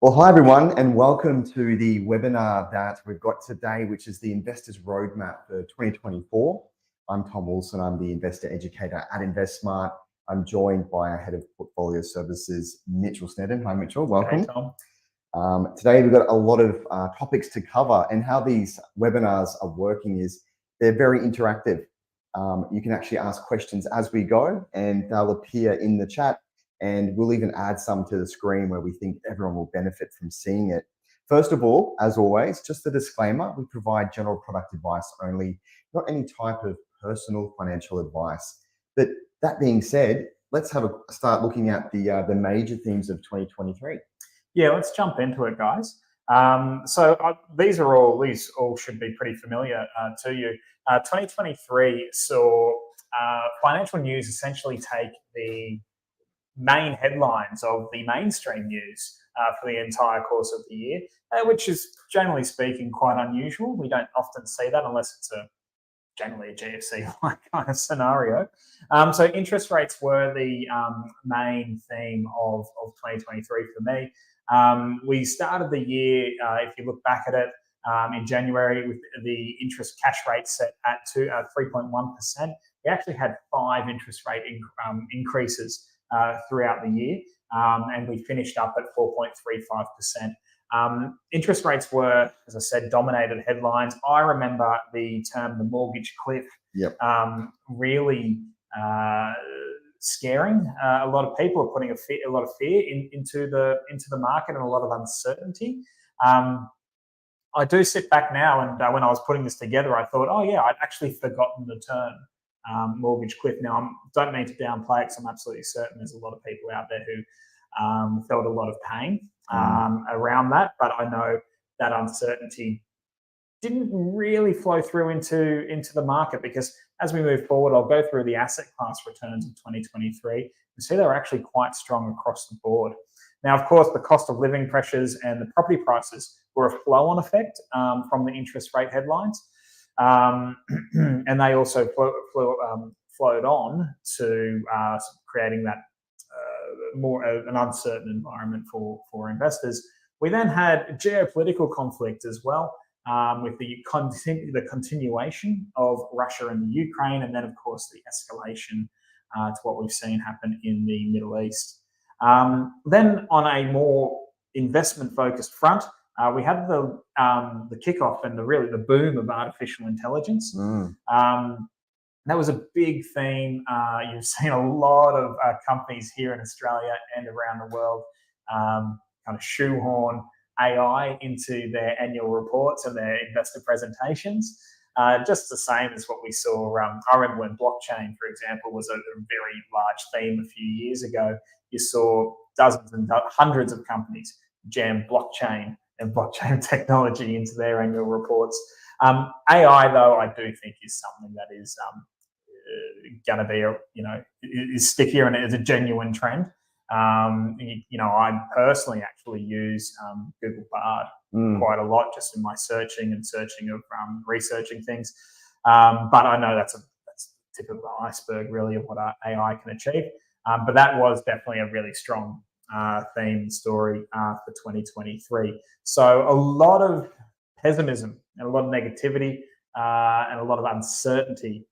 Well, hi everyone, and welcome to the webinar that we've got today, which is the Investors Roadmap for 2024. I'm Tom Wilson. I'm the investor educator at InvestSmart. I'm joined by our head of portfolio services, Mitchell Snedden. Hi, Mitchell. Welcome. Hey, Tom. Today we've got a lot of topics to cover, and how these webinars are working is they're very interactive. You can actually ask questions as we go, and they'll appear in the chat. And we'll even add some to the screen where we think everyone will benefit from seeing it. First of all, as always, just a disclaimer, we provide general product advice only, not any type of personal financial advice. But that being said, let's start looking at the major themes of 2023. Yeah, let's jump into it, guys. These all should be pretty familiar to you. 2023 saw financial news essentially take the main headlines of the mainstream news for the entire course of the year, which is generally speaking quite unusual. We don't often see that unless it's generally a GFC-like kind of scenario. So interest rates were the main theme of 2023 for me. We started the year, if you look back at it, in January with the interest cash rate set at 3.1%. We actually had 5 interest rate increases throughout the year, and we finished up at 4.35%. Interest rates were, as I said, dominated headlines. I remember the term the mortgage cliff really scaring a lot of people, putting a lot of fear into the market and a lot of uncertainty. I do sit back now, and when I was putting this together, I thought, oh yeah, I'd actually forgotten the term mortgage cliff. Now, I don't mean to downplay it, because I'm absolutely certain there's a lot of people out there who felt a lot of pain around that, but I know that uncertainty didn't really flow through into the market, because as we move forward, I'll go through the asset class returns of 2023. You see they were actually quite strong across the board. Now, of course, the cost of living pressures and the property prices were a flow-on effect from the interest rate headlines. And they also flowed on to creating that more an uncertain environment for investors. We then had geopolitical conflict as well, with the continuation of Russia and the Ukraine, and then of course the escalation to what we've seen happen in the Middle East. Then on a more investment-focused front, we had the kickoff and the boom of artificial intelligence. That was a big theme. You've seen a lot of companies here in Australia and around the world kind of shoehorn AI into their annual reports and their investor presentations. Just the same as what we saw. I remember when blockchain, for example, was a very large theme a few years ago. You saw dozens and hundreds of companies jam blockchain and blockchain technology into their annual reports. AI, though, I do think is something that is going to be, is stickier, and is a genuine trend. I personally actually use Google Bard quite a lot, just in my searching of researching things. But I know that's the tip of the iceberg, really, of what AI can achieve. But that was definitely a really strong theme and story for 2023. So a lot of pessimism and a lot of negativity and a lot of uncertainty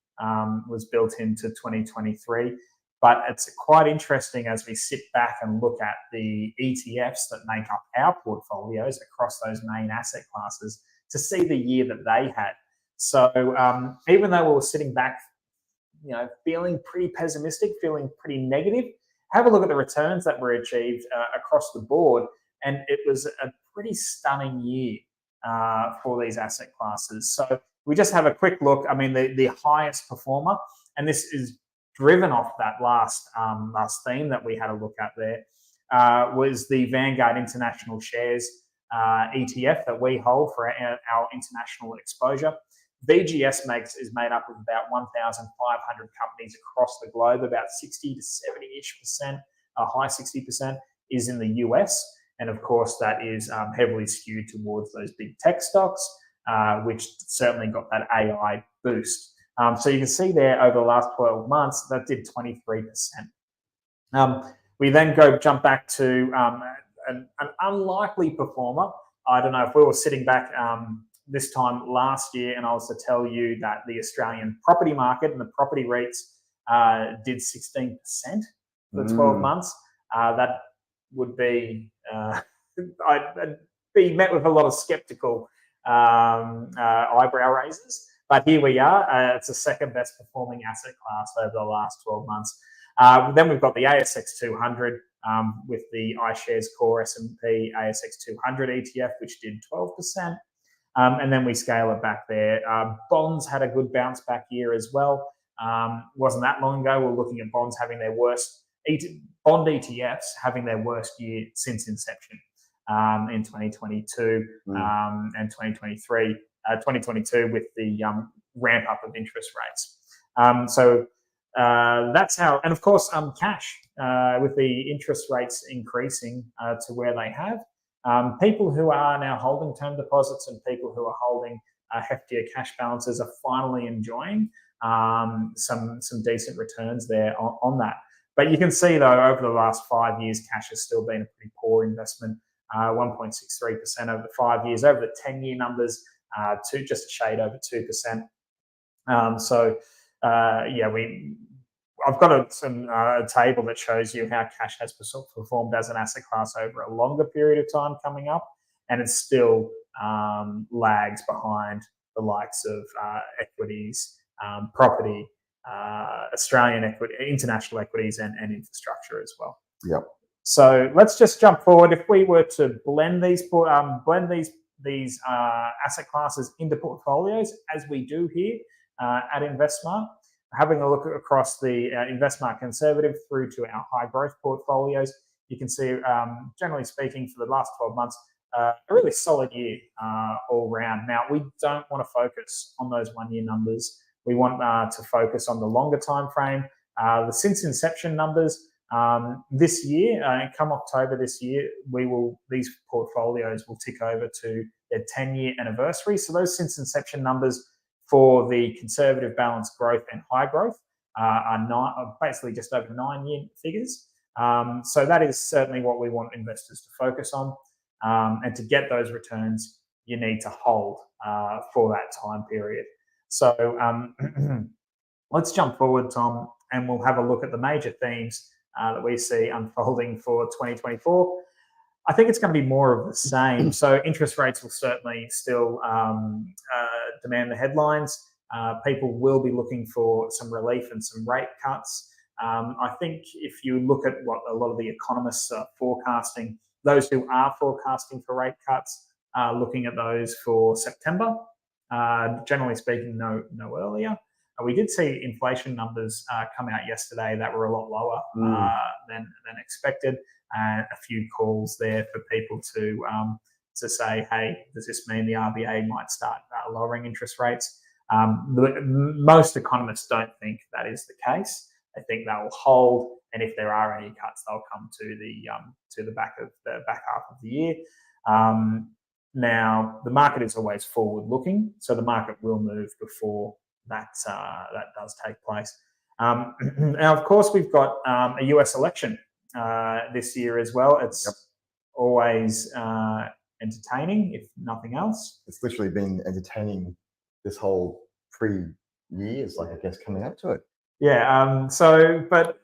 was built into 2023. But it's quite interesting as we sit back and look at the ETFs that make up our portfolios across those main asset classes to see the year that they had. So even though we were sitting back, feeling pretty pessimistic, feeling pretty negative, have a look at the returns that were achieved across the board, and it was a pretty stunning year for these asset classes. So we just have a quick look. I mean, the highest performer, and this is driven off that last theme that we had a look at there, was the Vanguard International Shares ETF that we hold for our international exposure. VGS is made up of about 1,500 companies across the globe. About 60 to 70-ish%, high 60%, is in the US. And of course, that is heavily skewed towards those big tech stocks, which certainly got that AI boost. So you can see there over the last 12 months, that did 23%. We then jump back to an unlikely performer. I don't know if we were sitting back this time last year and I was to tell you that the Australian property market and the property rates did 16% for 12 months, that would be, I'd be met with a lot of skeptical eyebrow raisers. But here we are. It's the second best performing asset class over the last 12 months. Then we've got the ASX 200 with the iShares Core S&P ASX 200 ETF, which did 12%. And then we scale it back there. Bonds had a good bounce back year as well. Wasn't that long ago. We're looking at bonds having their worst, bond ETFs having their worst year since inception in 2022 and 2023. 2022 with the ramp up of interest rates. So that's how, and of course, cash with the interest rates increasing to where they have. People who are now holding term deposits and people who are holding heftier cash balances are finally enjoying some decent returns there on that. But you can see, though, over the last 5 years, cash has still been a pretty poor investment. 1.63% over the 5 years. Over the 10-year numbers, to just a shade over 2%. I've got a table that shows you how cash has performed as an asset class over a longer period of time coming up, and it still lags behind the likes of equities, property, Australian equity, international equities, and infrastructure as well. Yep. So let's just jump forward. If we were to blend these asset classes into portfolios, as we do here at InvestSmart, having a look across the InvestSmart Conservative through to our high growth portfolios, you can see, generally speaking, for the last 12 months, a really solid year all round. Now, we don't want to focus on those 1 year numbers. We want to focus on the longer time frame. The since inception numbers this year, come October this year, these portfolios will tick over to their 10-year anniversary. So those since inception numbers for the conservative, balanced growth and high growth are basically just over 9-year figures. So that is certainly what we want investors to focus on. And to get those returns, you need to hold for that time period. So let's jump forward, Tom, and we'll have a look at the major themes that we see unfolding for 2024. I think it's going to be more of the same. So interest rates will certainly still demand the headlines. People will be looking for some relief and some rate cuts. I think if you look at what a lot of the economists are forecasting, those who are forecasting for rate cuts are looking at those for September. Generally speaking, no earlier. We did see inflation numbers come out yesterday that were a lot lower than expected, and a few calls there for people to say, hey, does this mean the RBA might start lowering interest rates? Most economists don't think that is the case. They think they will hold, and if there are any cuts, they'll come to the back half of the year. Now, the market is always forward-looking, so the market will move before that does take place. Now, of course, we've got a US election this year as well. It's always entertaining, if nothing else. It's literally been entertaining this whole 3 years, I guess, coming up to it. Yeah. But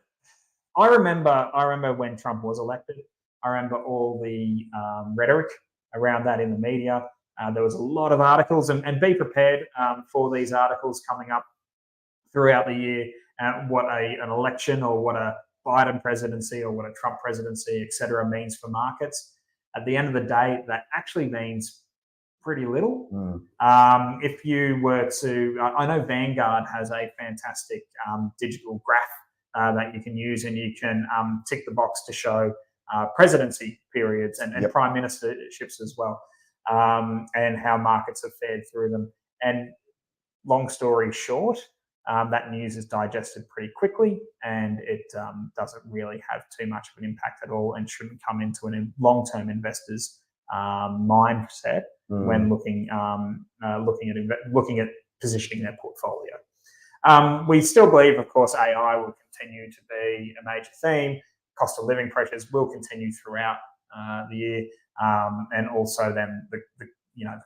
I remember when Trump was elected. I remember all the rhetoric around that in the media. There was a lot of articles, and be prepared for these articles coming up throughout the year. What an election or what a Biden presidency or what a Trump presidency, etc., means for markets. At the end of the day, that actually means pretty little. If you were to, I know Vanguard has a fantastic digital graph that you can use, and you can tick the box to show presidency periods and prime ministerships as well, and how markets have fared through them. And long story short, that news is digested pretty quickly, and it doesn't really have too much of an impact at all, and shouldn't come into a long-term investor's mindset when looking at positioning their portfolio. We still believe, of course, AI will continue to be a major theme. Cost of living pressures will continue throughout the year, and also then the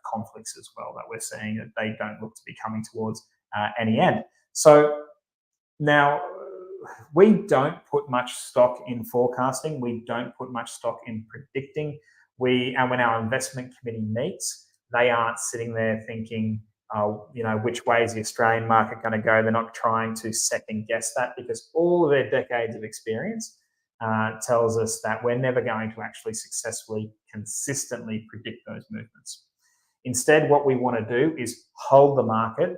conflicts as well that we're seeing, that they don't look to be coming towards any end. So now, we don't put much stock in forecasting. We don't put much stock in predicting. And when our investment committee meets, they aren't sitting there thinking, which way is the Australian market going to go? They're not trying to second guess that, because all of their decades of experience tells us that we're never going to actually successfully, consistently predict those movements. Instead, what we want to do is hold the market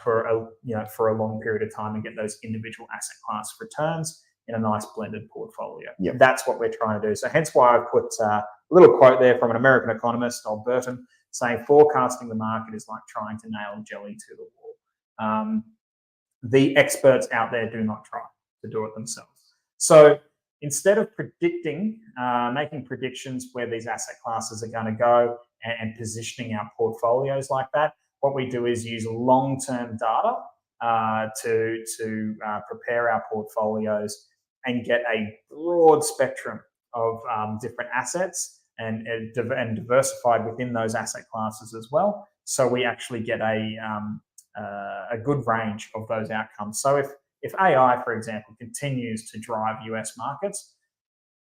for a long period of time and get those individual asset class returns in a nice blended portfolio. Yep. That's what we're trying to do. So hence why I put a little quote there from an American economist, Old Burton, saying forecasting the market is like trying to nail jelly to the wall. The experts out there do not try to do it themselves. So instead of predicting, making predictions where these asset classes are going to go and positioning our portfolios like that, what we do is use long-term data to prepare our portfolios and get a broad spectrum of different assets and diversified within those asset classes as well. So we actually get a good range of those outcomes. So if AI, for example, continues to drive US markets,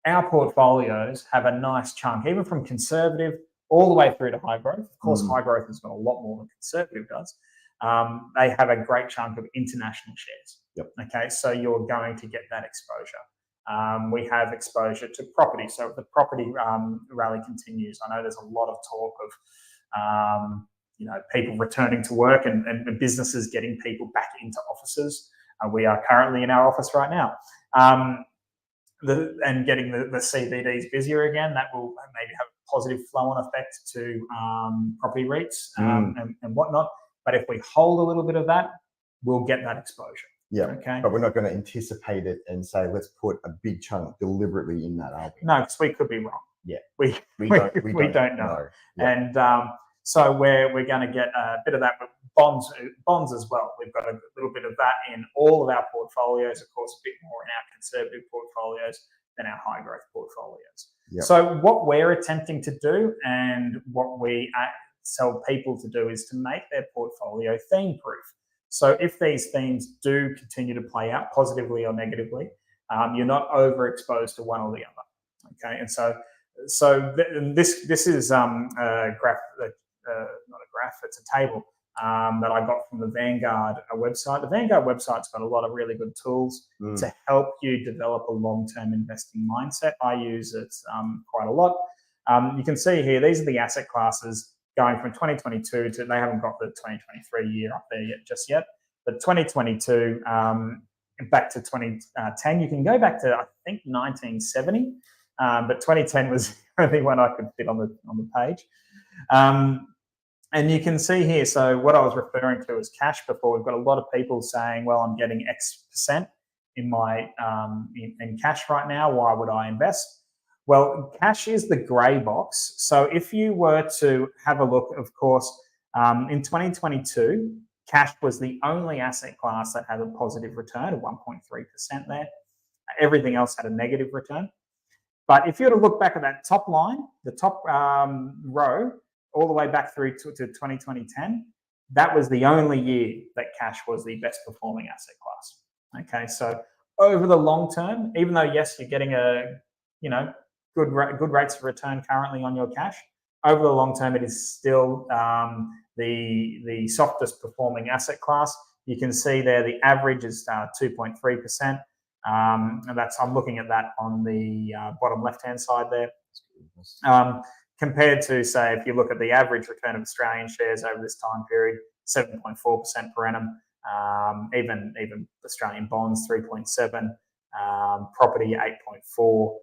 our portfolios have a nice chunk, even from conservative all the way through to high growth. Of course, high growth has got a lot more than conservative does. They have a great chunk of international shares. Yep. Okay, so you're going to get that exposure. We have exposure to property. So if the property rally continues, I know there's a lot of talk of people returning to work and businesses getting people back into offices. We are currently in our office right now. And getting the CBDs busier again, that will maybe have a positive flow-on effect to property REITs and whatnot. But if we hold a little bit of that, we'll get that exposure. Yeah. Okay. But we're not going to anticipate it and say, let's put a big chunk deliberately in that, are we? No, because we could be wrong. Yeah. We don't know. Yeah. And so we're going to get a bit of that with bonds as well. We've got a little bit of that in all of our portfolios, of course, a bit more in our conservative portfolios than our high growth portfolios. Yep. So what we're attempting to do and what we tell people to do is to make their portfolio theme proof. So if these themes do continue to play out positively or negatively, you're not overexposed to one or the other. Okay, and so this is a graph, not a graph, it's a table that I got from the Vanguard website. The Vanguard website's got a lot of really good tools to help you develop a long-term investing mindset. I use it quite a lot. You can see here, these are the asset classes going from 2022 to, they haven't got the 2023 year up there just yet, but 2022 back to 2010. You can go back to, I think, 1970, but 2010 was the only one I could fit on the page. And you can see here, so what I was referring to as cash before, we've got a lot of people saying, well, I'm getting X percent in my in cash right now. Why would I invest? Well, cash is the grey box. So if you were to have a look, of course, in 2022, cash was the only asset class that had a positive return of 1.3% there. Everything else had a negative return. But if you were to look back at that top line, the top row, all the way back through to 2010, that was the only year that cash was the best performing asset class. Okay, so over the long term, even though, yes, you're getting good rates of return currently on your cash, over the long term, it is still the softest performing asset class. You can see there the average is 2.3%. And I'm looking at that on the bottom left-hand side there. Compared to, say, if you look at the average return of Australian shares over this time period, 7.4% per annum, even Australian bonds, 3.7%, property, 8.4%,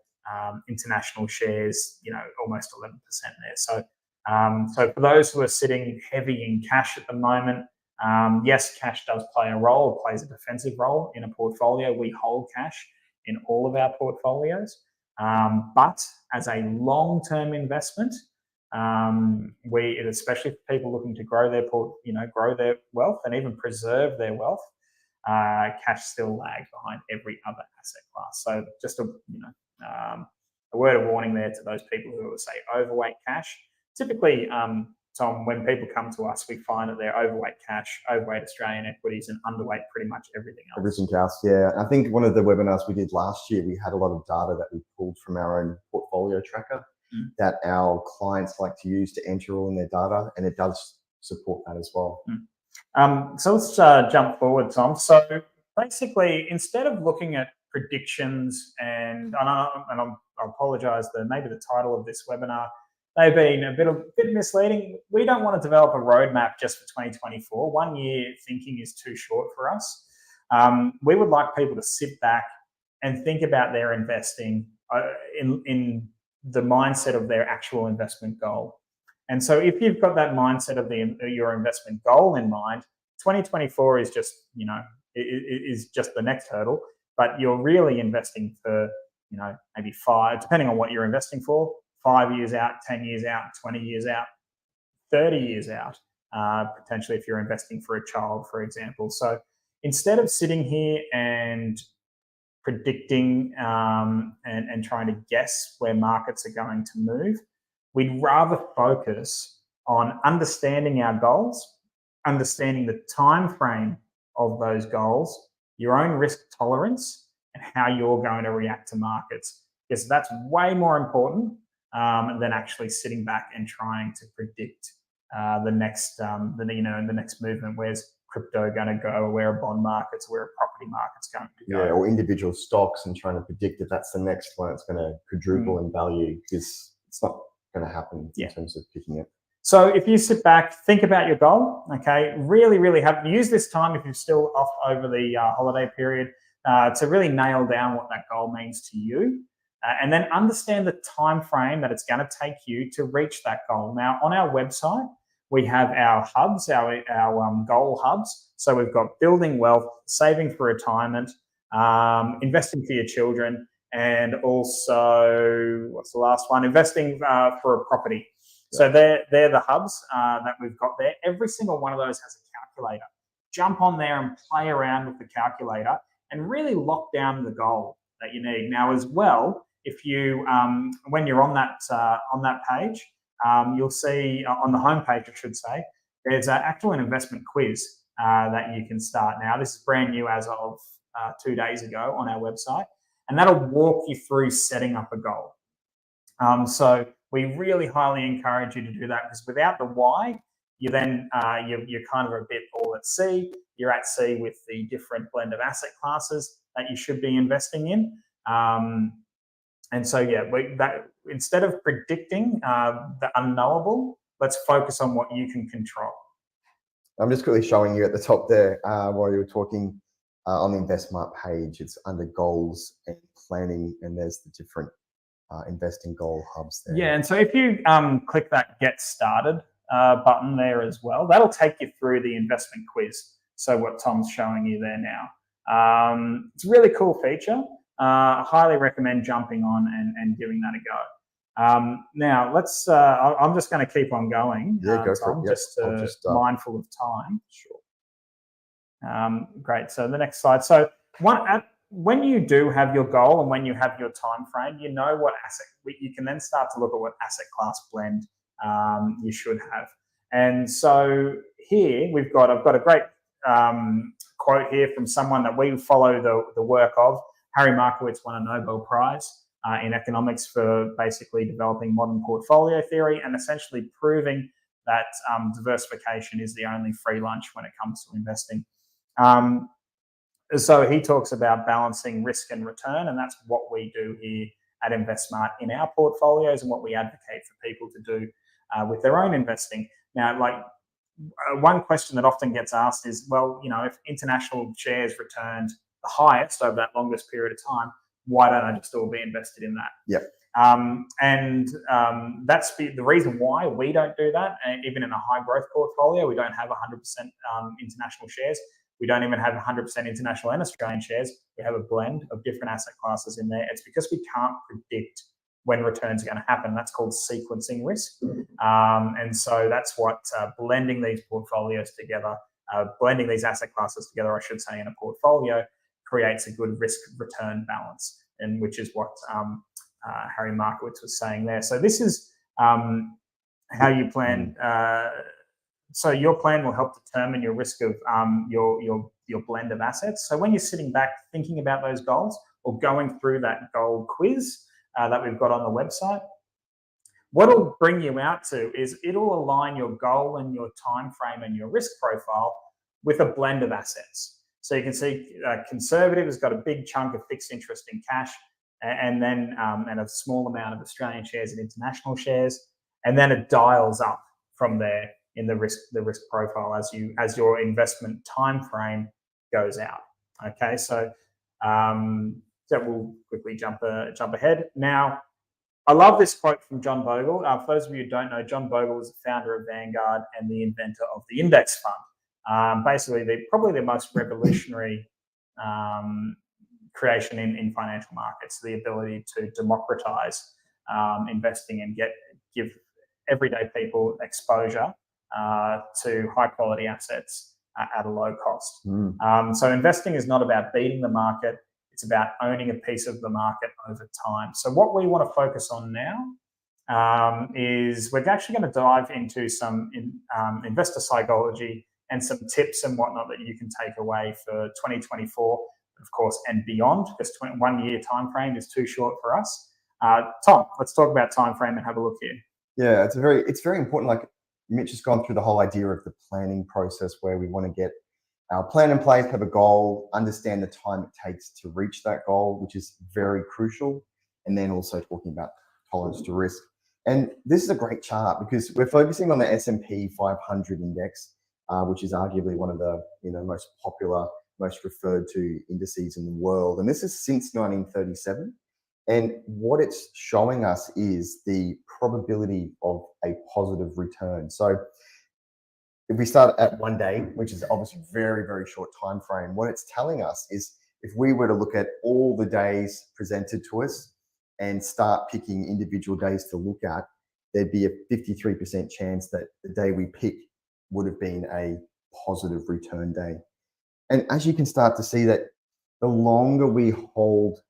international shares, almost 11% there. So for those who are sitting heavy in cash at the moment, yes, cash does play a role, plays a defensive role in a portfolio. We hold cash in all of our portfolios. But as a long-term investment, especially for people looking to grow their wealth and even preserve their wealth, cash still lags behind every other asset class. So just a word of warning there to those people who say overweight cash. Typically, Tom, when people come to us, we find that they're overweight cash, overweight Australian equities, and underweight pretty much everything else. Everything else, yeah. I think one of the webinars we did last year, we had a lot of data that we pulled from our own portfolio tracker that our clients like to use to enter all in their data, and it does support that as well. So let's jump forward, Tom. So basically, instead of looking at predictions, and I apologise, maybe the title of this webinar may have been a bit misleading. We don't want to develop a roadmap just for 2024. 1 year thinking is too short for us. We would like people to sit back and think about their investing in the mindset of their actual investment goal. And so if you've got that mindset of your investment goal in mind, 2024 is just, is just the next hurdle, but you're really investing for, maybe 5, depending on what you're investing for, 5 years out, 10 years out, 20 years out, 30 years out, potentially if you're investing for a child, for example. So instead of sitting here and predicting and trying to guess where markets are going to move, we'd rather focus on understanding our goals, understanding the time frame of those goals, your own risk tolerance, and how you're going to react to markets. Because that's way more important than actually sitting back and trying to predict the next movement. Where's crypto going to go? Where are bond markets? Where are property markets going to go? Yeah, or individual stocks, and trying to predict if that's the next one that's going to quadruple in value, because it's not going to happen in terms of picking it. So if you sit back, think about your goal, okay, really use this time if you're still off over the holiday period to really nail down what that goal means to you, and then understand the time frame that it's going to take you to reach that goal. Now, on our website, we have our hubs, our goal hubs. So we've got building wealth, saving for retirement, investing for your children, and also, what's the last one? Investing for a property. So they're the hubs that we've got there. Every single one of those has a calculator. Jump on there and play around with the calculator and really lock down the goal that you need. Now, as well, if you when you're on that page, you'll see on the homepage, I should say, there's actually an investment quiz that you can start now. This is brand new as of 2 days ago on our website, and that'll walk you through setting up a goal. So we really highly encourage you to do that, because without the why, you then you're kind of a bit all at sea. You're at sea with the different blend of asset classes that you should be investing in. And so, instead of predicting the unknowable, let's focus on what you can control. I'm just quickly showing you at the top there while you were talking on the InvestSmart page. It's under goals and planning, and there's the different investing goal hubs there. Yeah, and so if you click that Get Started button there as well, that'll take you through the investment quiz. So what Tom's showing you there now. It's a really cool feature. I highly recommend jumping on and giving that a go. Now, let's. I'm just going to keep on going. Yeah, go Tom, for it. Yep. just mindful of time. Sure. Great. So the next slide. So when you do have your goal and when you have your time frame, you know what asset. You can then start to look at what asset class blend you should have. And so here I've got a great quote here from someone that we follow the work of. Harry Markowitz won a Nobel Prize in economics for basically developing modern portfolio theory and essentially proving that diversification is the only free lunch when it comes to investing. So he talks about balancing risk and return, and that's what we do here at InvestSmart in our portfolios and what we advocate for people to do with their own investing. Now, one question that often gets asked is, well, if international shares returned the highest over that longest period of time, why don't I just all be invested in that? Yep. That's the reason why we don't do that. And even in a high growth portfolio, we don't have 100% international shares. We don't even have 100% international and Australian shares. We have a blend of different asset classes in there. It's because we can't predict when returns are going to happen. That's called sequencing risk. And so that's what blending these portfolios together, blending these asset classes together, I should say, in a portfolio creates a good risk return balance, and which is what Harry Markowitz was saying there. So this is how you plan. So your plan will help determine your risk of your blend of assets. So when you're sitting back thinking about those goals or going through that goal quiz that we've got on the website, what it'll bring you out to is it'll align your goal and your time frame and your risk profile with a blend of assets. So you can see conservative has got a big chunk of fixed interest in cash, and then and a small amount of Australian shares and international shares, and then it dials up from there in the risk profile as your investment time frame goes out. Okay, so we'll quickly jump ahead now. I love this quote from John Bogle. For those of you who don't know, John Bogle is the founder of Vanguard and the inventor of the index fund. Basically, probably the most revolutionary creation in financial markets, the ability to democratize investing and give everyday people exposure to high quality assets at a low cost. So investing is not about beating the market. It's about owning a piece of the market over time. So what we want to focus on now is we're actually going to dive into some investor psychology and some tips and whatnot that you can take away for 2024, of course, and beyond, because 1 year time frame is too short for us. Tom, let's talk about time frame and have a look here. Yeah, it's very important. Like Mitch has gone through the whole idea of the planning process where we want to get our plan in place, have a goal, understand the time it takes to reach that goal, which is very crucial. And then also talking about tolerance to risk. And this is a great chart because we're focusing on the S&P 500 index, which is arguably one of the most popular, most referred to indices in the world. And this is since 1937. And what it's showing us is the probability of a positive return. So if we start at 1 day, which is obviously very, very short time frame, what it's telling us is if we were to look at all the days presented to us and start picking individual days to look at, there'd be a 53% chance that the day we pick would have been a positive return day. And as you can start to see that the longer we hold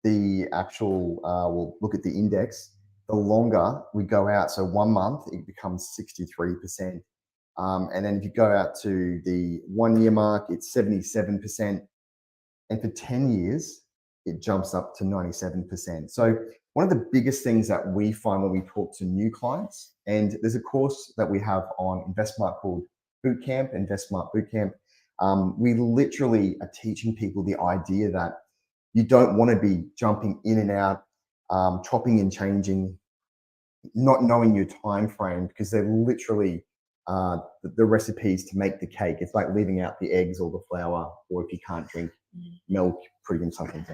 the actual, we'll look at the index, the longer we go out. So 1 month, it becomes 63%. And then if you go out to the 1 year mark, it's 77%. And for 10 years, it jumps up to 97%. So one of the biggest things that we find when we talk to new clients, and there's a course that we have on InvestSmart called Bootcamp, InvestSmart Bootcamp. We literally are teaching people the idea that you don't want to be jumping in and out, chopping and changing, not knowing your time frame, because they're literally the recipes to make the cake. It's like leaving out the eggs or the flour, or if you can't drink milk, putting in something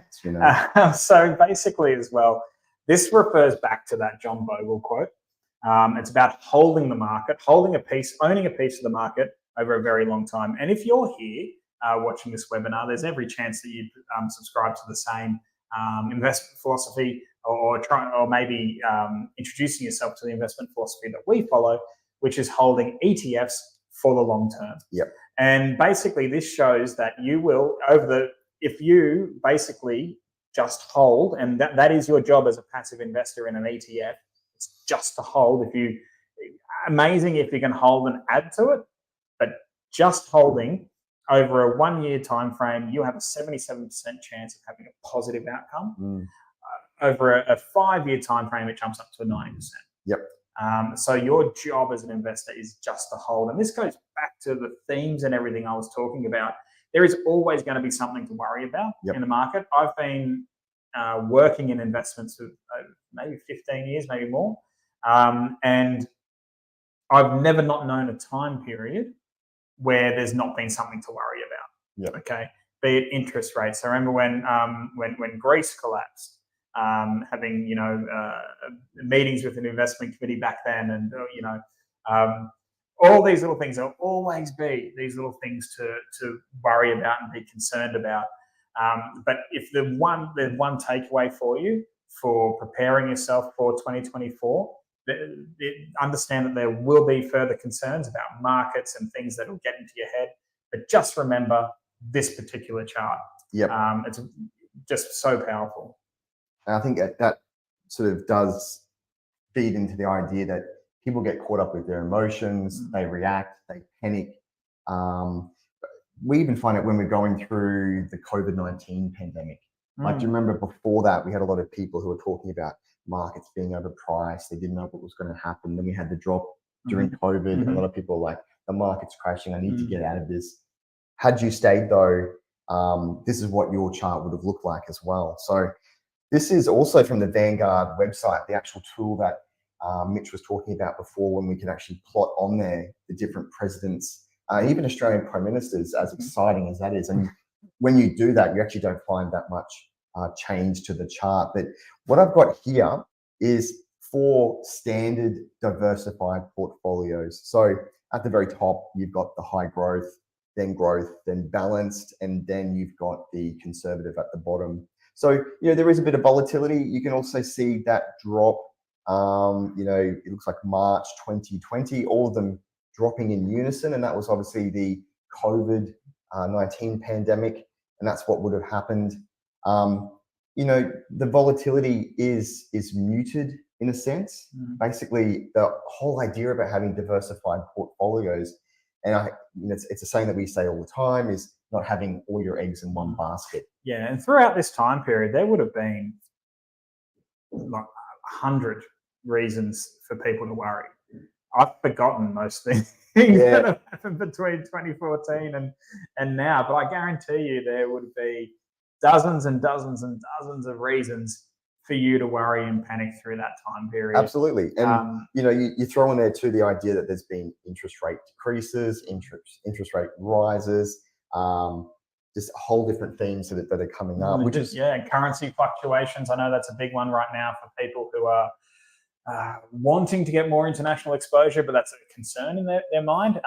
else, So basically as well, this refers back to that John Bogle quote. It's about holding the market, owning a piece of the market over a very long time. And if you're here watching this webinar, there's every chance that you subscribe to the same investment philosophy, or maybe introducing yourself to the investment philosophy that we follow, which is holding ETFs for the long term. Yep. And basically this shows that you will, if you basically just hold, and that is your job as a passive investor in an ETF, it's just to hold. Amazing if you can hold and add to it, but just holding over a 1 year time frame, you have a 77% chance of having a positive outcome. Over a 5 year time frame, it jumps up to 90%. Yep. So your job as an investor is just to hold. And this goes back to the themes and everything I was talking about. There is always going to be something to worry about in the market. I've been working in investments for maybe 15 years, maybe more. And I've never not known a time period where there's not been something to worry about. Yep. Okay. Be it interest rates. I remember when Greece collapsed, having meetings with an investment committee back then, and all these little things. There'll always be these little things to worry about and be concerned about. But if there's one takeaway for you for preparing yourself for 2024, understand that there will be further concerns about markets and things that will get into your head. But just remember this particular chart. Yep. It's just so powerful. And I think that sort of does feed into the idea that people get caught up with their emotions, they react, they panic. We even find it when we're going through the COVID-19 pandemic. Like, do you remember before that, we had a lot of people who were talking about markets being overpriced. They didn't know what was going to happen. Then we had the drop during COVID. A lot of people were like, the market's crashing. I need to get out of this. Had you stayed though, this is what your chart would have looked like as well. So this is also from the Vanguard website, the actual tool that Mitch was talking about before, when we can actually plot on there the different presidents, even Australian prime ministers, as exciting as that is. And when you do that, you actually don't find that much change to the chart. But what I've got here is 4 standard diversified portfolios. So at the very top, you've got the high growth, then balanced, and then you've got the conservative at the bottom. So, you know, there is a bit of volatility. You can also see that drop, you know, it looks like March 2020, all of them dropping in unison. And that was obviously the COVID-19 pandemic. And that's what would have happened. You know, the volatility is muted in a sense. Basically, the whole idea about having diversified portfolios, and you know, it's a saying that we say all the time, is not having all your eggs in one basket. Yeah, and throughout this time period, there would have been like 100 reasons for people to worry. I've forgotten most things that have happened between 2014 and now, but I guarantee you there would be dozens and dozens and dozens of reasons for you to worry and panic through that time period. Absolutely. And you know, you throw in there too the idea that there's been interest rate decreases, interest rate rises, just whole different themes that are coming up, which is and currency fluctuations. I know that's a big one right now for people who are wanting to get more international exposure, but that's a concern in their mind.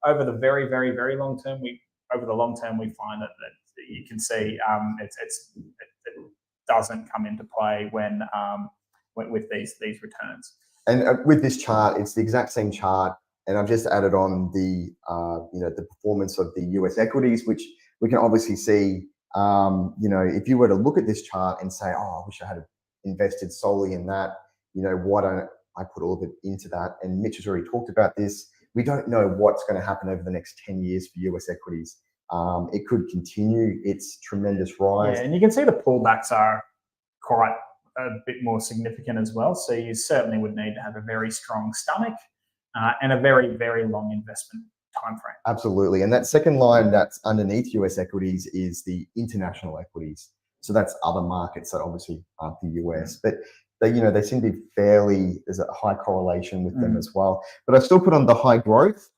Over the very, very, very long term, we find that you can see it doesn't come into play when with these returns. And with this chart, it's the exact same chart, and I've just added on the you know, the performance of the US equities, which we can obviously see. You know, if you were to look at this chart and say, "Oh, I wish I had invested solely in that," you know, why don't I put all of it into that? And Mitch has already talked about this. We don't know what's going to happen over the next 10 years for US equities. It could continue its tremendous rise. Yeah, and you can see the pullbacks are quite a bit more significant as well. So you certainly would need to have a very strong stomach and a very, very long investment time frame. Absolutely. And that second line that's underneath US equities is the international equities. So that's other markets that obviously aren't the US, but they, you know, they seem to be there's a high correlation with them as well. But I still put on the high growth,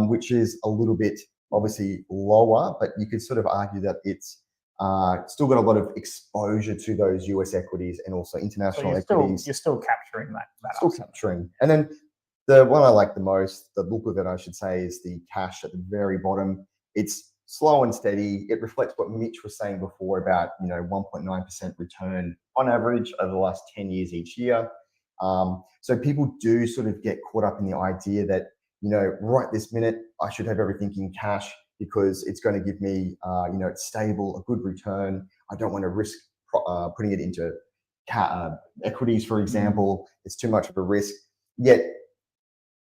which is a little bit obviously lower, but you could sort of argue that it's still got a lot of exposure to those US equities and also international equities. You're still capturing that. Still capturing. And then the one I like the most, the look of it, I should say, is the cash at the very bottom. It's slow and steady. It reflects what Mitch was saying before about, you know, 1.9% return on average over the last 10 years each year. So people do sort of get caught up in the idea that, you know, right this minute, I should have everything in cash because it's going to give me, you know, it's stable, a good return. I don't want to risk putting it into equities, for example. It's too much of a risk. Yet,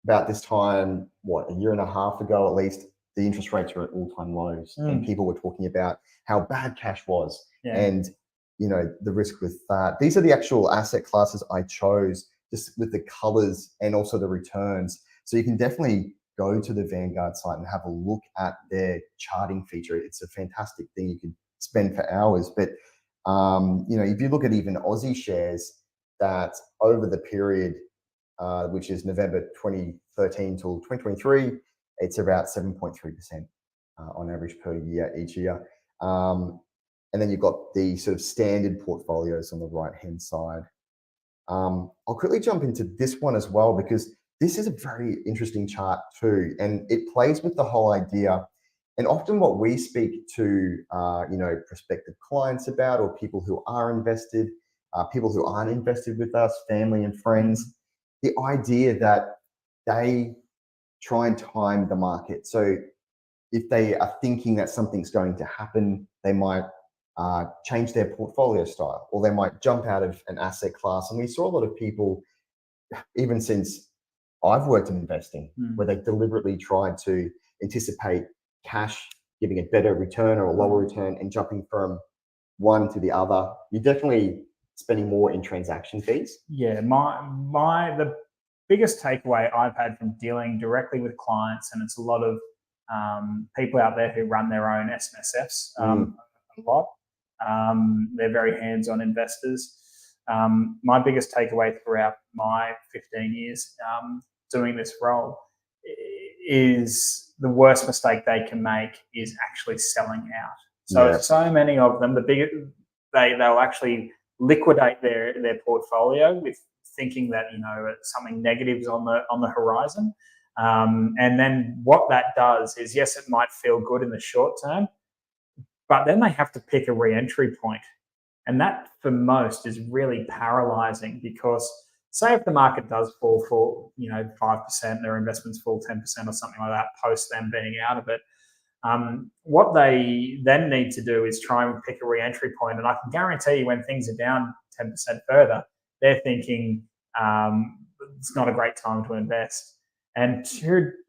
about this time, a year and a half ago at least, the interest rates were at all-time lows, and people were talking about how bad cash was, and you know, the risk with that. These are the actual asset classes I chose, just with the colors and also the returns. So you can definitely go to the Vanguard site and have a look at their charting feature. It's a fantastic thing. You can spend for hours. But you know, if you look at even Aussie shares, that over the period, which is November 2013 till 2023, it's about 7.3% on average per year each year. And then you've got the sort of standard portfolios on the right-hand side. I'll quickly jump into this one as well, because this is a very interesting chart too, and it plays with the whole idea. And often what we speak to, you know, prospective clients about, or people who are invested, people who aren't invested with us, family and friends, the idea that they try and time the market. So if they are thinking that something's going to happen, they might change their portfolio style, or they might jump out of an asset class. And we saw a lot of people, even since I've worked in investing, where they deliberately tried to anticipate cash giving a better return or a lower return and jumping from one to the other. You're definitely spending more in transaction fees. Yeah, the biggest takeaway I've had from dealing directly with clients, and it's a lot of people out there who run their own SMSFs a lot. They're very hands-on investors. My biggest takeaway throughout my 15 years doing this role is the worst mistake they can make is actually selling out. So many of them, they'll actually liquidate their portfolio with thinking that something negative is on the horizon, and then what that does is, yes, it might feel good in the short term, but then they have to pick a re-entry point, and that for most is really paralyzing, because say if the market does fall for 5%, their investments fall 10% or something like that post them being out of it. What they then need to do is try and pick a re-entry point. And I can guarantee you when things are down 10% further, they're thinking it's not a great time to invest. And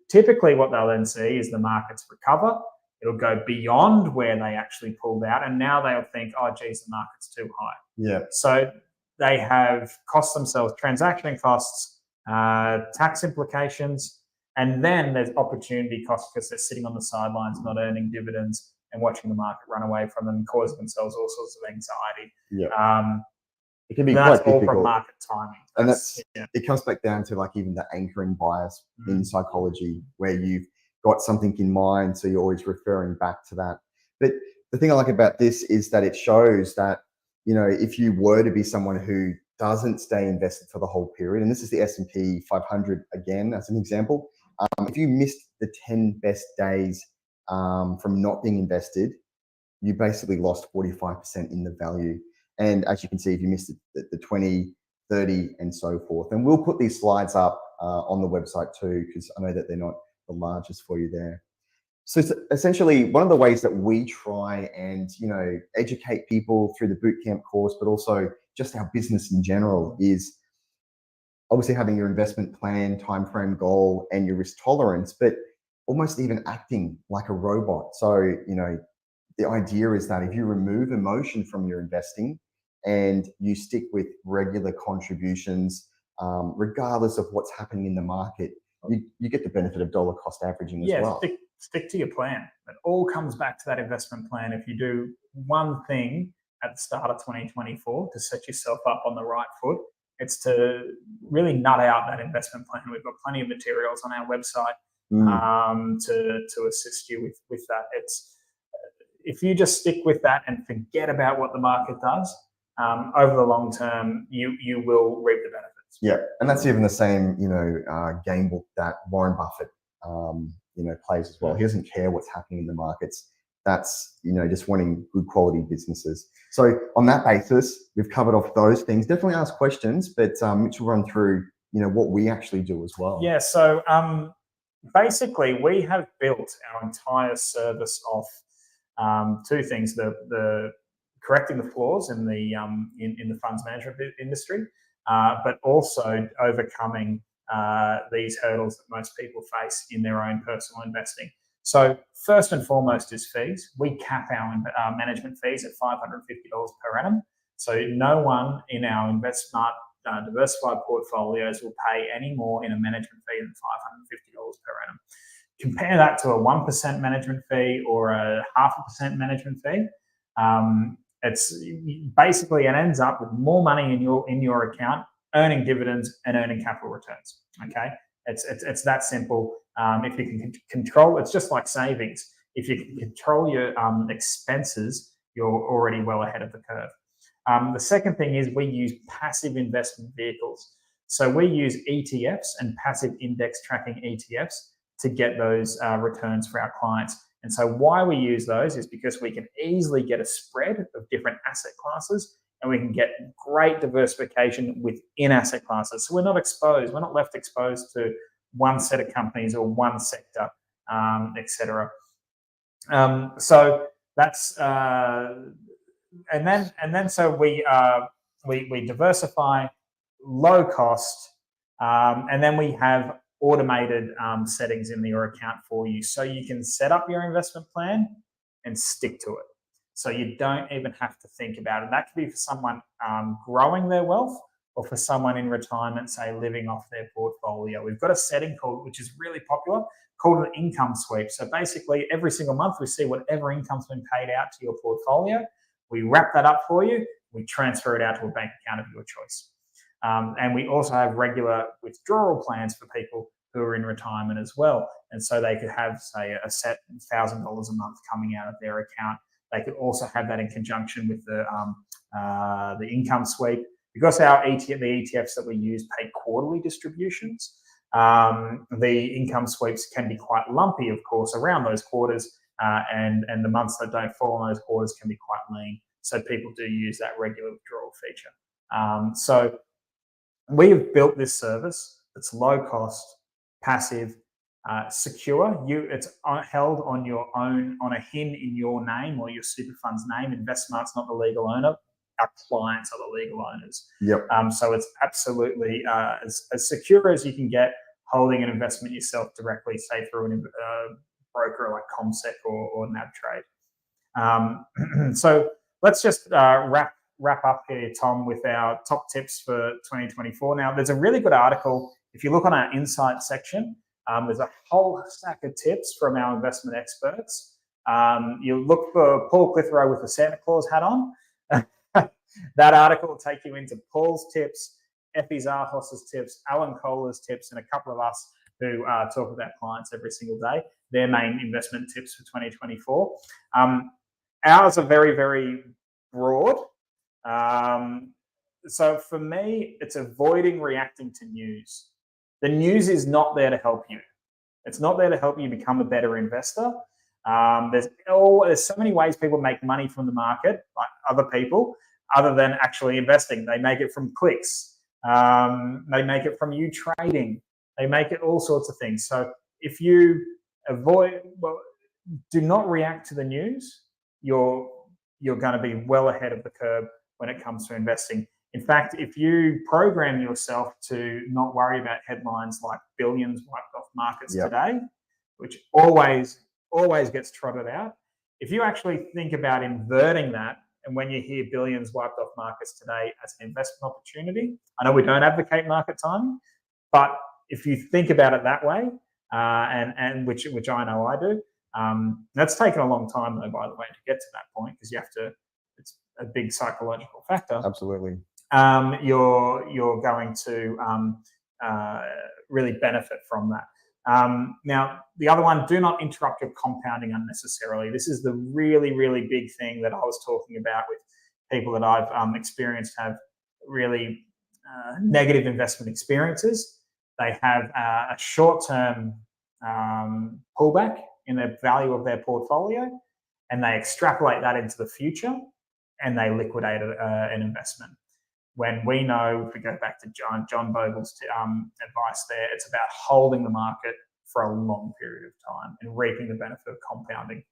typically what they'll then see is the markets recover. It'll go beyond where they actually pulled out. And now they'll think, oh, geez, the market's too high. Yeah. So they have cost themselves transaction costs, tax implications, and then there's opportunity costs because they're sitting on the sidelines, not earning dividends and watching the market run away from them, causing themselves all sorts of anxiety. Yeah. It can be quite difficult. All from market timing. And it comes back down to like even the anchoring bias in psychology, where you've got something in mind, so you're always referring back to that. But the thing I like about this is that it shows that, if you were to be someone who doesn't stay invested for the whole period, and this is the S&P 500 again as an example, if you missed the 10 best days from not being invested, you basically lost 45% in the value. And as you can see, if you missed the 20, 30, and so forth. And we'll put these slides up on the website too, because I know that they're not the largest for you there. So essentially, one of the ways that we try and educate people through the bootcamp course, but also just our business in general, is obviously having your investment plan, time frame, goal, and your risk tolerance, but almost even acting like a robot. So the idea is that if you remove emotion from your investing and you stick with regular contributions, regardless of what's happening in the market, you get the benefit of dollar cost averaging as well. Stick to your plan. It all comes back to that investment plan. If you do one thing at the start of 2024 to set yourself up on the right foot, it's to really nut out that investment plan. We've got plenty of materials on our website to assist you with that. If you just stick with that and forget about what the market does, over the long term, you will reap the benefits. Yeah, and that's even the same, game book that Warren Buffett, plays as well. He doesn't care what's happening in the markets. That's, just wanting good quality businesses. So on that basis, we've covered off those things. Definitely ask questions, but Mitch will run through, what we actually do as well. Yeah, so basically we have built our entire service off two things: the correcting the flaws in the funds management industry, but also overcoming these hurdles that most people face in their own personal investing. So first and foremost is fees. We cap our management fees at $550 per annum. So no one in our InvestSmart diversified portfolios will pay any more in a management fee than $550 per annum. Compare that to a 1% management fee or a 0.5% management fee. It's basically, it ends up with more money in your account, earning dividends and earning capital returns. Okay, it's that simple. If you can control, it's just like savings. If you can control your expenses, you're already well ahead of the curve. The second thing is we use passive investment vehicles. So we use ETFs and passive index tracking ETFs to get those returns for our clients. And so why we use those is because we can easily get a spread of different asset classes, and we can get great diversification within asset classes. So we're not exposed, we're not left exposed to one set of companies or one sector, etc. So that's so we diversify, low cost, and then we have automated settings in your account for you, so you can set up your investment plan and stick to it. So you don't even have to think about it. That could be for someone growing their wealth, or for someone in retirement, say living off their portfolio. We've got a setting which is really popular, called an income sweep. So basically, every single month we see whatever income's been paid out to your portfolio. We wrap that up for you. We transfer it out to a bank account of your choice. And we also have regular withdrawal plans for people who are in retirement as well. And so they could have, say, a set $1,000 a month coming out of their account. They could also have that in conjunction with the income sweep. Because the ETFs that we use pay quarterly distributions, the income sweeps can be quite lumpy, of course, around those quarters, and the months that don't fall on those quarters can be quite lean. So people do use that regular withdrawal feature. So we have built this service. It's low cost, passive, secure. It's held on your own, on a HIN in your name or your super fund's name. InvestSmart's not the legal owner. Our clients are the legal owners. Yep. So it's absolutely as secure as you can get, holding an investment yourself directly, say through a broker like CommSec or NabTrade. So let's just wrap up here, Tom, with our top tips for 2024. Now, there's a really good article. If you look on our insight section, there's a whole stack of tips from our investment experts. You look for Paul Clitheroe with the Santa Claus hat on. That article will take you into Paul's tips, Effie Zarhos's tips, Alan Kohler's tips, and a couple of us who talk about clients every single day, their main investment tips for 2024. Ours are very, very broad. So for me, it's avoiding reacting to news. The news is not there to help you. It's not there to help you become a better investor. There's so many ways people make money from the market, like other people, other than actually investing. They make it from clicks. They make it from you trading. They make it all sorts of things. So if you do not react to the news, you're going to be well ahead of the curve when it comes to investing. In fact, if you program yourself to not worry about headlines like billions wiped off markets today, which always gets trotted out, if you actually think about inverting that, and when you hear billions wiped off markets today as an investment opportunity, I know we don't advocate market timing, but if you think about it that way, and which I know I do, that's taken a long time though, by the way, to get to that point, because it's a big psychological factor. Absolutely. You're going to really benefit from that. Now, the other one, do not interrupt your compounding unnecessarily. This is the really, really big thing that I was talking about with people that I've experienced have really negative investment experiences. They have a short-term pullback in the value of their portfolio, and they extrapolate that into the future, and they liquidate an investment. When we know, if we go back to John Bogle's advice there, it's about holding the market for a long period of time and reaping the benefit of compounding.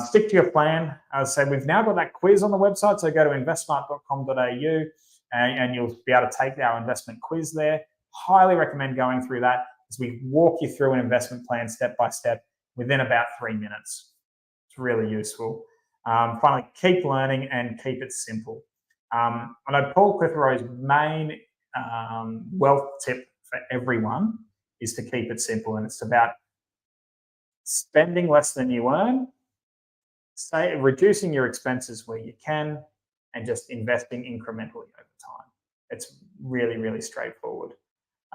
Stick to your plan. As I say, we've now got that quiz on the website, so go to investsmart.com.au and you'll be able to take our investment quiz there. Highly recommend going through that as we walk you through an investment plan step by step within about 3 minutes. It's really useful. Finally, keep learning and keep it simple. I know Paul Clitheroe's main wealth tip for everyone is to keep it simple, and it's about spending less than you earn, reducing your expenses where you can, and just investing incrementally over time. It's really, really straightforward.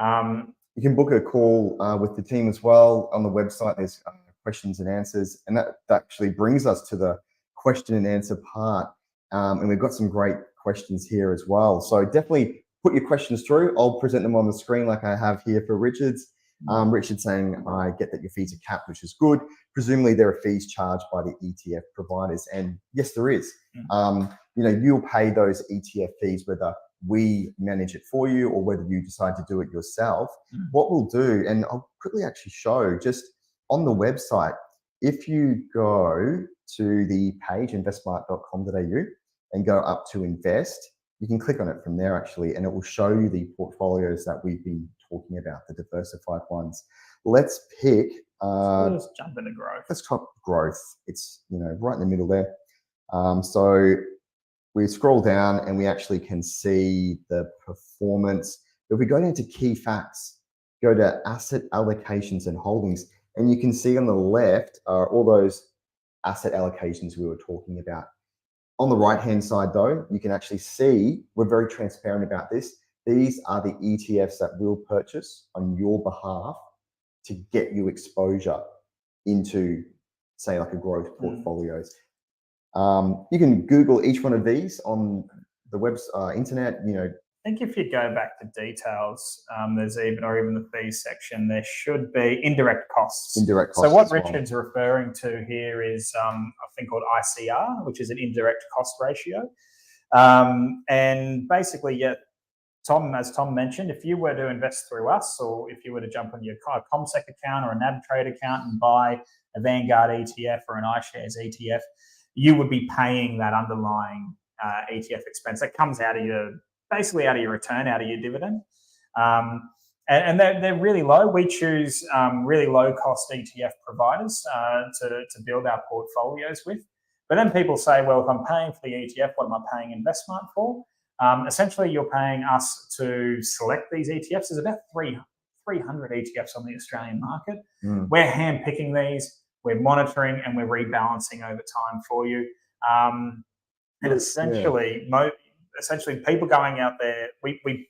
You can book a call with the team as well. On the website, there's questions and answers, and that actually brings us to the question and answer part. And we've got some great questions here as well. So definitely put your questions through. I'll present them on the screen like I have here for Richard's. Richard saying, I get that your fees are capped, which is good. Presumably there are fees charged by the ETF providers. And yes, there is. You'll pay those ETF fees whether we manage it for you or whether you decide to do it yourself. What we'll do, and I'll quickly actually show just on the website, if you go to the page, investsmart.com.au, and go up to invest, you can click on it from there actually, and it will show you the portfolios that we've been talking about, the diversified ones. Let's pick. Let's jump into growth. Let's top growth. It's right in the middle there. So we scroll down and we actually can see the performance. If we go down to key facts, go to asset allocations and holdings, and you can see on the left are all those asset allocations we were talking about. On the right-hand side, though, you can actually see, we're very transparent about this. These are the ETFs that we'll purchase on your behalf to get you exposure into, say, like a growth portfolios. You can Google each one of these on the internet. I think if you go back to details, there's even the fees section, there should be indirect costs. Indirect costs. So what Richard's referring to here is a thing called ICR, which is an indirect cost ratio. And basically, as Tom mentioned, if you were to invest through us, or if you were to jump on your CommSec account or a NAB trade account and buy a Vanguard ETF or an iShares ETF, you would be paying that underlying ETF expense that comes out of your return, out of your dividend. And they're really low. We choose really low cost ETF providers to build our portfolios with. But then people say, well, if I'm paying for the ETF, what am I paying InvestSmart for? Essentially, you're paying us to select these ETFs. There's about 300 ETFs on the Australian market. We're hand-picking these, we're monitoring, and we're rebalancing over time for you. And essentially, people going out there, we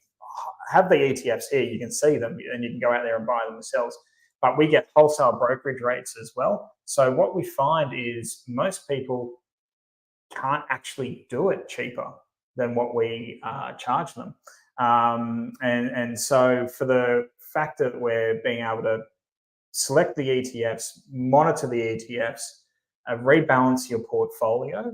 have the ETFs here, you can see them, and you can go out there and buy them yourselves. But we get wholesale brokerage rates as well. So what we find is most people can't actually do it cheaper than what we charge them. And so for the fact that we're being able to select the ETFs, monitor the ETFs, rebalance your portfolio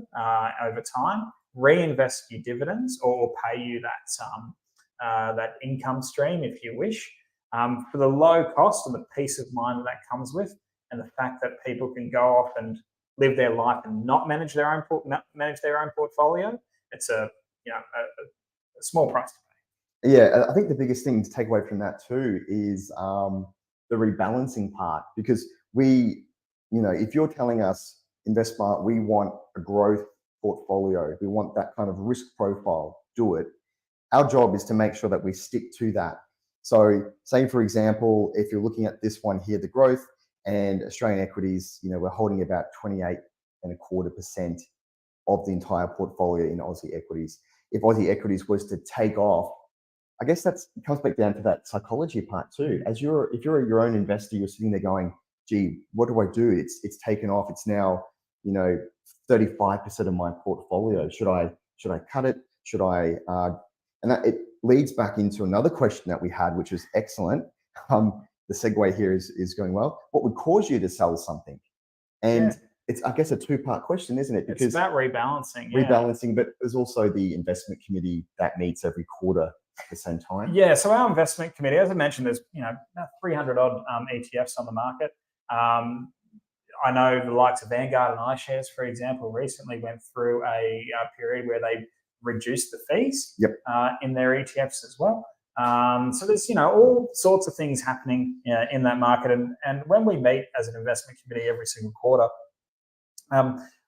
over time, reinvest your dividends, or pay you that income stream if you wish, for the low cost and the peace of mind that comes with, and the fact that people can go off and live their life and not manage their own portfolio. It's a small price to pay. Yeah, I think the biggest thing to take away from that too is the rebalancing part, because if you're telling us, InvestSmart, we want a growth portfolio, we want that kind of risk profile, do it. Our job is to make sure that we stick to that. So say, for example, if you're looking at this one here, the growth and Australian equities, we're holding about 28.25% of the entire portfolio in Aussie equities. If Aussie equities was to take off, I guess that comes back down to that psychology part too. If you're your own investor, you're sitting there going, gee, what do I do? It's taken off. It's now, 35% of my portfolio. Should I cut it? Should I? And that, it leads back into another question that we had, which was excellent. The segue here is going well. What would cause you to sell something? And it's, I guess, a two-part question, isn't it? Because it's about rebalancing. Rebalancing, but there's also the investment committee that meets every quarter at the same time. Yeah, so our investment committee, as I mentioned, there's about 300 odd ETFs on the market. I know the likes of Vanguard and iShares, for example, recently went through a period where they reduced the fees in their ETFs as well. So there's all sorts of things happening in that market, and when we meet as an investment committee every single quarter,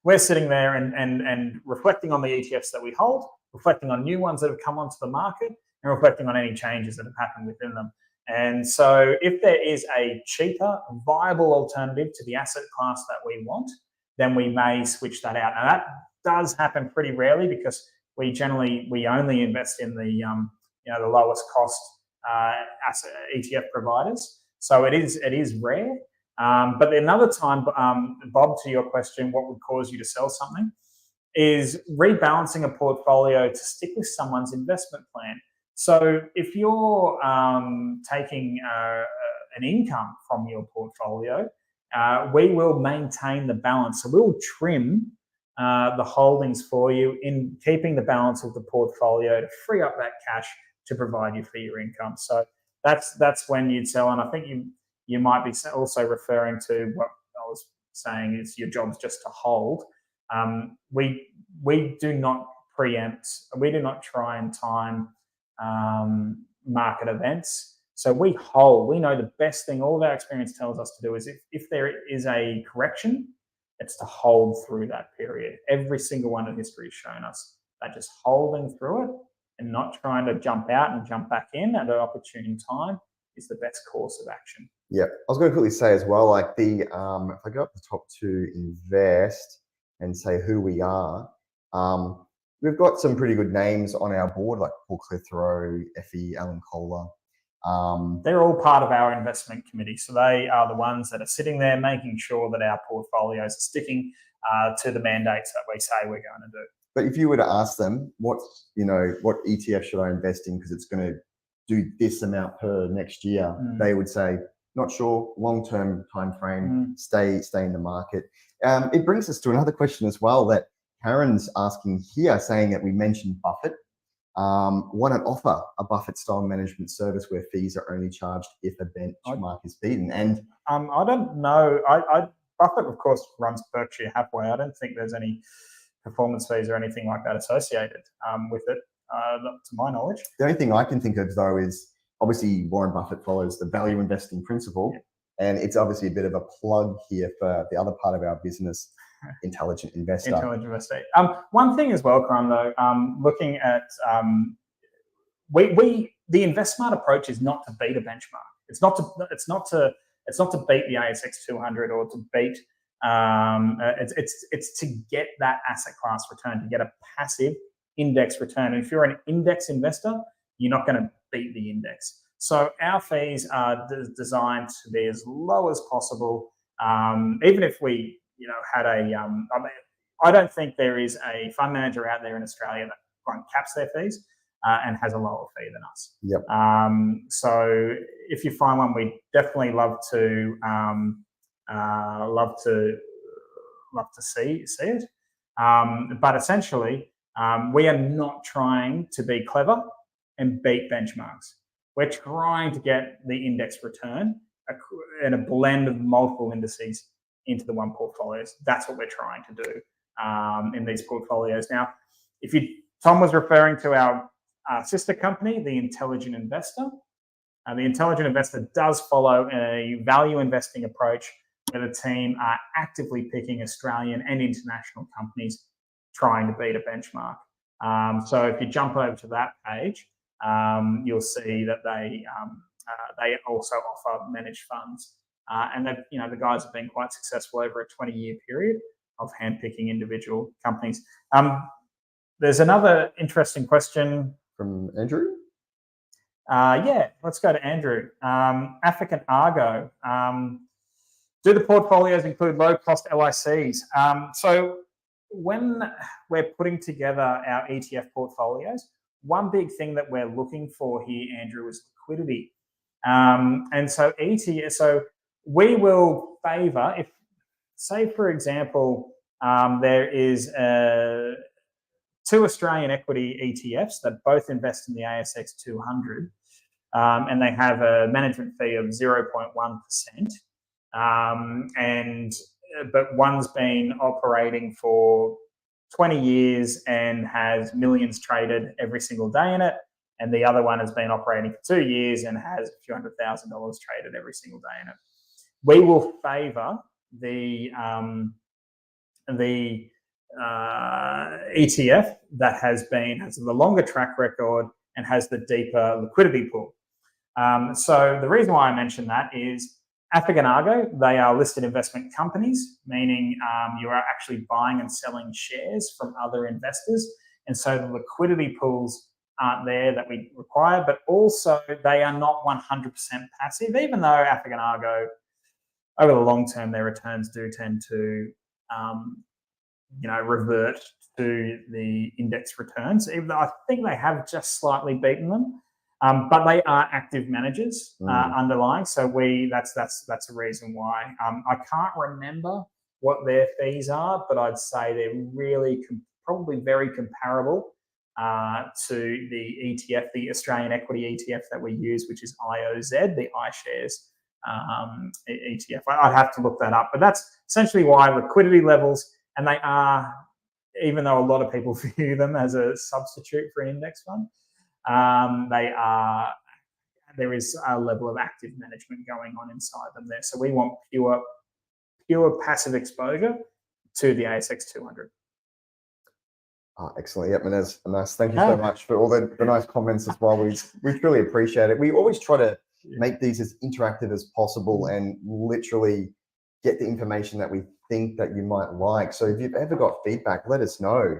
we're sitting there and reflecting on the ETFs that we hold, reflecting on new ones that have come onto the market, and reflecting on any changes that have happened within them. And so if there is a cheaper, viable alternative to the asset class that we want, then we may switch that out. Now that does happen pretty rarely, because we only invest in the lowest cost asset ETF providers. So it is rare. But another time, Bob, to your question, what would cause you to sell something, is rebalancing a portfolio to stick with someone's investment plan. So if you're taking an income from your portfolio, we will maintain the balance. So we'll trim the holdings for you in keeping the balance of the portfolio to free up that cash to provide you for your income. So that's when you'd sell. And I think you might be also referring to what I was saying is your job's just to hold. We do not preempt. We do not try and time market events. So we hold. We know the best thing. All of our experience tells us to do is if there is a correction, it's to hold through that period. Every single one in history has shown us that just holding through it and not trying to jump out and jump back in at an opportune time is the best course of action. Yeah, I was going to quickly say as well, like if I go up the top to invest and say who we are, we've got some pretty good names on our board, like Paul Clitheroe, Effie, Alan Kohler. They're all part of our investment committee. So they are the ones that are sitting there making sure that our portfolios are sticking to the mandates that we say we're going to do. But if you were to ask them, what ETF should I invest in because it's going to do this amount per next year, they would say, not sure, long-term time frame, stay in the market. It brings us to another question as well that Karen's asking here, saying that we mentioned Buffett. Want to offer a Buffett-style management service where fees are only charged if a benchmark is beaten. And I don't know. Buffett, of course, runs Berkshire Hathaway. I don't think there's any performance fees or anything like that associated with it, to my knowledge. The only thing I can think of, though, is obviously Warren Buffett follows the value investing principle, and it's obviously a bit of a plug here for the other part of our business, intelligent investor. Intelligent investor. One thing as well, Karan, though, looking at the InvestSmart approach is not to beat a benchmark. It's not to beat the ASX 200 or to beat. It's to get that asset class return, to get a passive index return. And if you're an index investor, you're not going to beat the index. So our fees are designed to be as low as possible. Even if we, had I don't think there is a fund manager out there in Australia that caps their fees and has a lower fee than us. Yep. So if you find one, we definitely love to see it. But essentially, we are not trying to be clever and beat benchmarks. We're trying to get the index return in a blend of multiple indices into the one portfolios. That's what we're trying to do in these portfolios. Now, Tom was referring to our sister company, the Intelligent Investor. The Intelligent Investor does follow a value investing approach where the team are actively picking Australian and international companies trying to beat a benchmark. So if you jump over to that page, you'll see that they also offer managed funds, and the guys have been quite successful over a 20-year period of handpicking individual companies. There's another interesting question from Andrew. Let's go to Andrew. African Argo. Do the portfolios include low-cost LICs? So when we're putting together our ETF portfolios, one big thing that we're looking for here, Andrew, is liquidity. And so we will favour, if, say, for example, there is two Australian equity ETFs that both invest in the ASX 200, and they have a management fee of 0.1%. But one's been operating for 20 years and has millions traded every single day in it, and the other one has been operating for 2 years and has a few $100,000 traded every single day in it. We will favour the ETF that has the longer track record and has the deeper liquidity pool. So the reason why I mention that is African Argo, they are listed investment companies, meaning you are actually buying and selling shares from other investors. And so the liquidity pools aren't there that we require, but also they are not 100% passive, even though African Argo, over the long term, their returns do tend to revert to the index returns, even though I think they have just slightly beaten them. But they are active managers underlying, so that's a reason why. I can't remember what their fees are, but I'd say they're really probably very comparable to the ETF, the Australian equity ETF that we use, which is IOZ, the iShares ETF. I'd have to look that up, but that's essentially why liquidity levels, and they are even though a lot of people view them as a substitute for an index fund, there is a level of active management going on inside them there. So we want pure passive exposure to the ASX 200. Excellent. Yep, Manaz, thank you so much for all the nice comments as well. We truly appreciate it. We always try to make these as interactive as possible and literally get the information that we think that you might like. So if you've ever got feedback, let us know.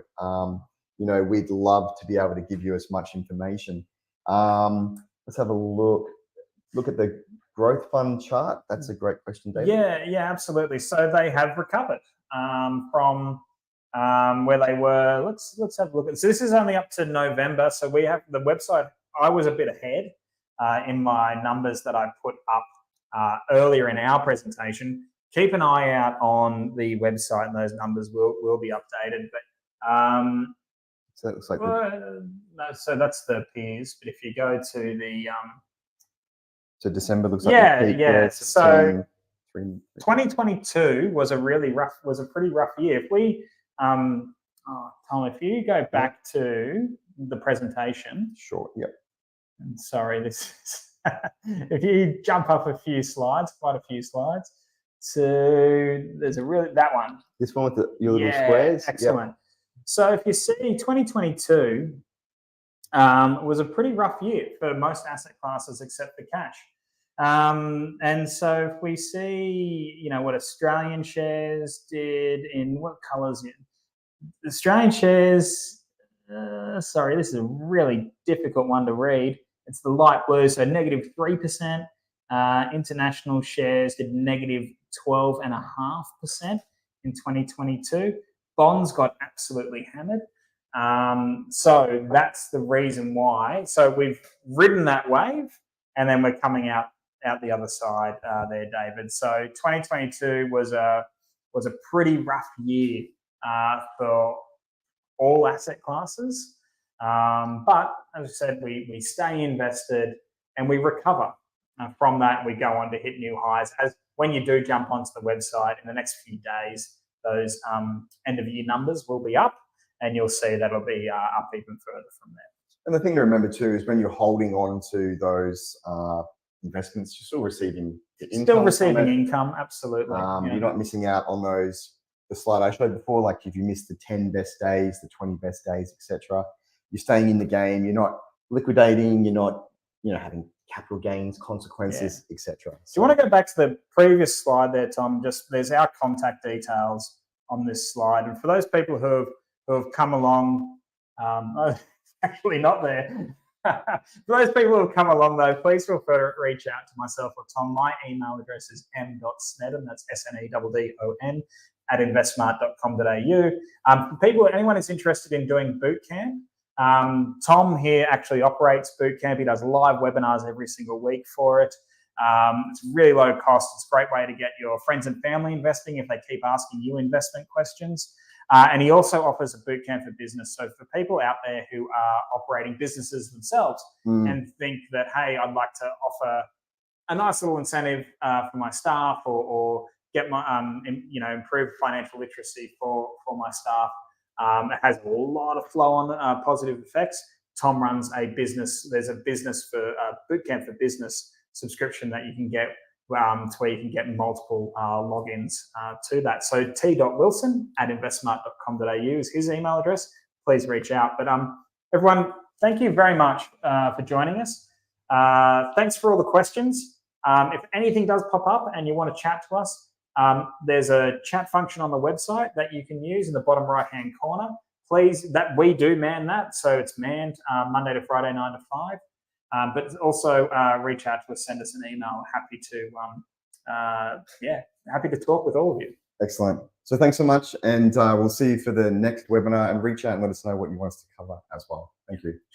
We'd love to be able to give you as much information. Let's have a look at the growth fund chart. That's a great question, David. Yeah, absolutely. So they have recovered from where they were. Let's have a look at. So this is only up to November. So we have the website. I was a bit ahead in my numbers that I put up earlier in our presentation. Keep an eye out on the website, and those numbers will be updated. But so it looks like no, so that's the peers. But if you go to the so December looks like So 2022 was a pretty rough year. If we Tom, if you go back to the presentation. Sure. Yep. And sorry, this is if you jump up quite a few slides. So there's that one. This one with your little squares. Excellent. Yep. So if you see 2022 was a pretty rough year for most asset classes except for cash. And so if we see, what Australian shares did in what colours? Australian shares, sorry, this is a really difficult one to read. It's the light blue, so -3%. International shares did -12.5% in 2022. Bonds got absolutely hammered. So that's the reason why. So we've ridden that wave, and then we're coming out the other side there, David. So 2022 was a pretty rough year for all asset classes. But as I said, we stay invested and we recover from that. We go on to hit new highs. As when you do jump onto the website in the next few days, those end of year numbers will be up, and you'll see that'll be up even further from there. And the thing to remember too is when you're holding on to those investments, you're still receiving income. Still receiving income, absolutely. You're not missing out on the slide I showed before, like if you miss the 10 best days, the 20 best days, etc. You're staying in the game. You're not liquidating. You're not, having capital gains, consequences, etc. So you want to go back to the previous slide there, Tom? There's our contact details on this slide, and for those people who have come along, actually not there. For those people who have come along though, please feel free to reach out to myself or Tom. My email address is m.snedden, that's SNEDDON @investmart.com.au. For people, anyone who's interested in doing boot camp, Tom here actually operates boot camp. He does live webinars every single week for it. It's really low cost. It's a great way to get your friends and family investing if they keep asking you investment questions. And he also offers a boot camp for business. So for people out there who are operating businesses themselves and think that, hey, I'd like to offer a nice little incentive for my staff or get my, improve financial literacy for my staff. It has a lot of flow on positive effects. Tom runs a business. There's a business for boot camp for business subscription that you can get to where you can get multiple logins to that. So t.wilson@investmart.com.au is his email address. Please reach out. But everyone, thank you very much for joining us. Thanks for all the questions. If anything does pop up and you want to chat to us, there's a chat function on the website that you can use in the bottom right-hand corner. Please, that we do man that, so it's manned Monday to Friday, 9 to 5. But also reach out to us, send us an email. Happy to talk with all of you. Excellent. So thanks so much, and we'll see you for the next webinar. And reach out and let us know what you want us to cover as well. Thank you.